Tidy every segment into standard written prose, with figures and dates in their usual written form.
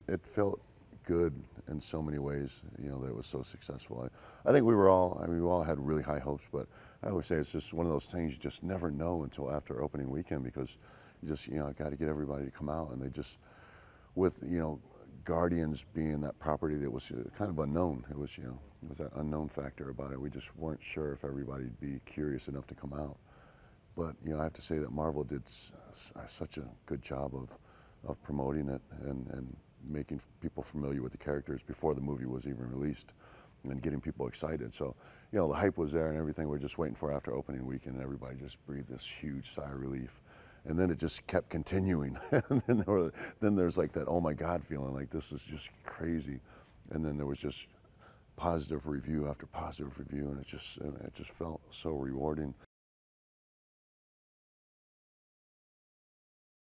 it felt good in so many ways, you know, that it was so successful. I think we were all, I mean, we all had really high hopes, but I always say it's just one of those things you just never know until after opening weekend, because you just, you know, got to get everybody to come out, and they just, with, you know, Guardians being that property that was kind of unknown. It was, you know, it was that unknown factor about it. We just weren't sure if everybody'd be curious enough to come out. But, you know, I have to say that Marvel did such a good job of promoting it and making people familiar with the characters before the movie was even released, and getting people excited. So, you know, the hype was there and everything. We're just waiting for after opening weekend, and everybody just breathed this huge sigh of relief. And then it just kept continuing. And then there's like that, oh my God feeling, like this is just crazy. And then there was just positive review after positive review, and it just felt so rewarding.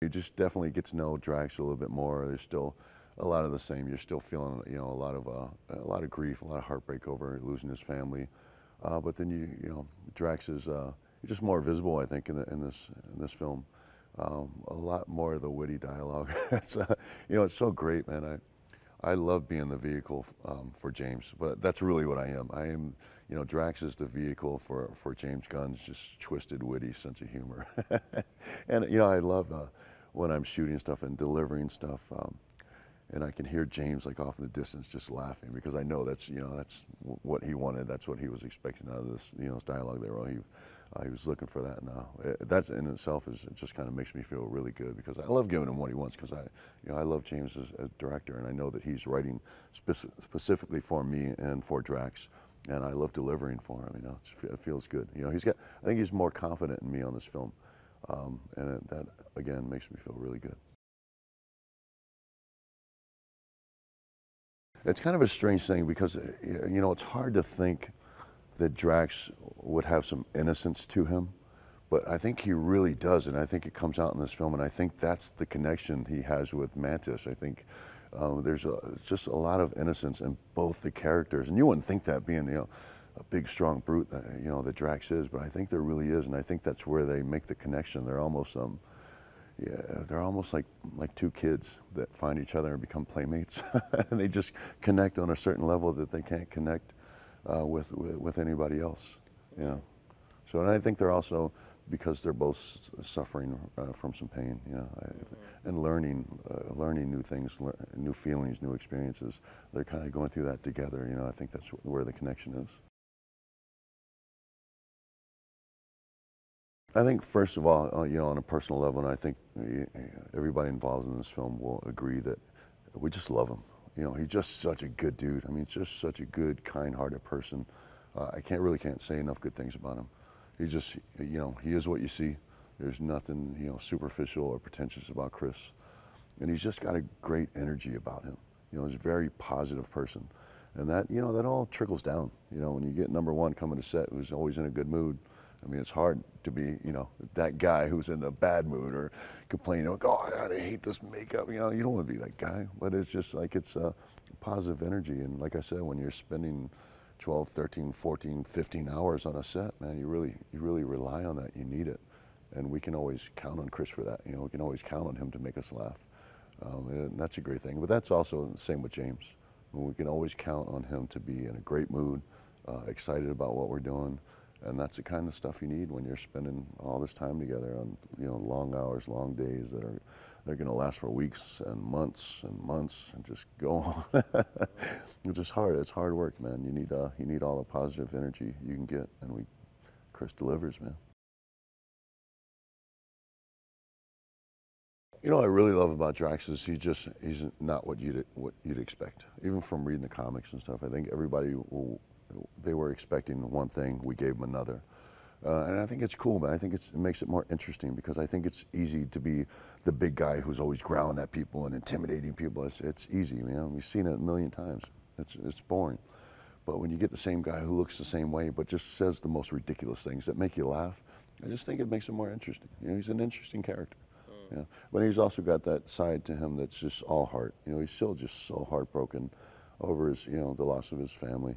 You just definitely get to know Drax a little bit more. There's still a lot of the same. You're still feeling, you know, a lot of grief, a lot of heartbreak over losing his family. But then you know, Drax is just more visible, I think, in this film. A lot more of the witty dialogue. It's, you know, it's so great, man. I love being the vehicle for James, but that's really what I am. I am, you know, Drax is the vehicle for James Gunn's just twisted, witty sense of humor. And, you know, I love when I'm shooting stuff and delivering stuff, and I can hear James like off in the distance just laughing, because I know that's, you know, that's what he wanted. That's what he was expecting out of this, you know, this dialogue there. He was looking for that. Now that in itself it just kind of makes me feel really good, because I love giving him what he wants, because you know, I love James as a director, and I know that he's writing specifically for me and for Drax, and I love delivering for him. You know, it feels good. You know, I think he's more confident in me on this film, and that again makes me feel really good. It's kind of a strange thing, because, you know, it's hard to think that Drax would have some innocence to him, but I think he really does, and I think it comes out in this film, and I think that's the connection he has with Mantis. I think there's just a lot of innocence in both the characters, and you wouldn't think that, being, you know, a big, strong brute, you know, that Drax is, but I think there really is, and I think that's where they make the connection. They're almost yeah, they're almost like two kids that find each other and become playmates, and they just connect on a certain level that they can't connect with anybody else, you know. So, and I think they're also, because they're both suffering from some pain, you know, and learning new things, new feelings, new experiences. They're kind of going through that together, you know. I think that's where the connection is. I think, first of all, you know, on a personal level, and I think everybody involved in this film will agree that we just love him. You know, he's just such a good dude. I mean, just such a good, kind-hearted person. I can't say enough good things about him. He just, you know, he is what you see. There's nothing, you know, superficial or pretentious about Chris. And he's just got a great energy about him. You know, he's a very positive person. And that, you know, that all trickles down. You know, when you get number one coming to set who's always in a good mood, I mean, it's hard to be, you know, that guy who's in a bad mood or complaining, like, oh, I hate this makeup. You know, you don't want to be that guy. But it's just like, it's a positive energy. And like I said, when you're spending 12, 13, 14, 15 hours on a set, man, you really rely on that. You need it. And we can always count on Chris for that. You know, we can always count on him to make us laugh. And that's a great thing. But that's also the same with James. We can always count on him to be in a great mood, excited about what we're doing. And that's the kind of stuff you need when you're spending all this time together on, you know, long hours, long days they're going to last for weeks and months and just go on. It's just hard. It's hard work, man. You need all the positive energy you can get, and Chris delivers, man. You know what I really love about Drax is he's not what you'd expect, even from reading the comics and stuff. I think everybody they were expecting one thing, we gave them another. And I think it's cool, man. I think it makes it more interesting, because I think it's easy to be the big guy who's always growling at people and intimidating people. It's easy, you know. We've seen it a million times. It's boring. But when you get the same guy who looks the same way but just says the most ridiculous things that make you laugh, I just think it makes it more interesting. You know, he's an interesting character. You know, but he's also got that side to him that's just all heart. You know, he's still just so heartbroken over his, you know, the loss of his family.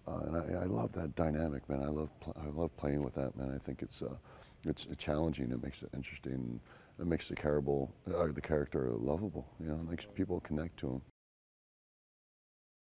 And I love that dynamic, man. I love playing with that, man. I think it's challenging. It makes it interesting. It makes the character lovable. You know, it makes people connect to him.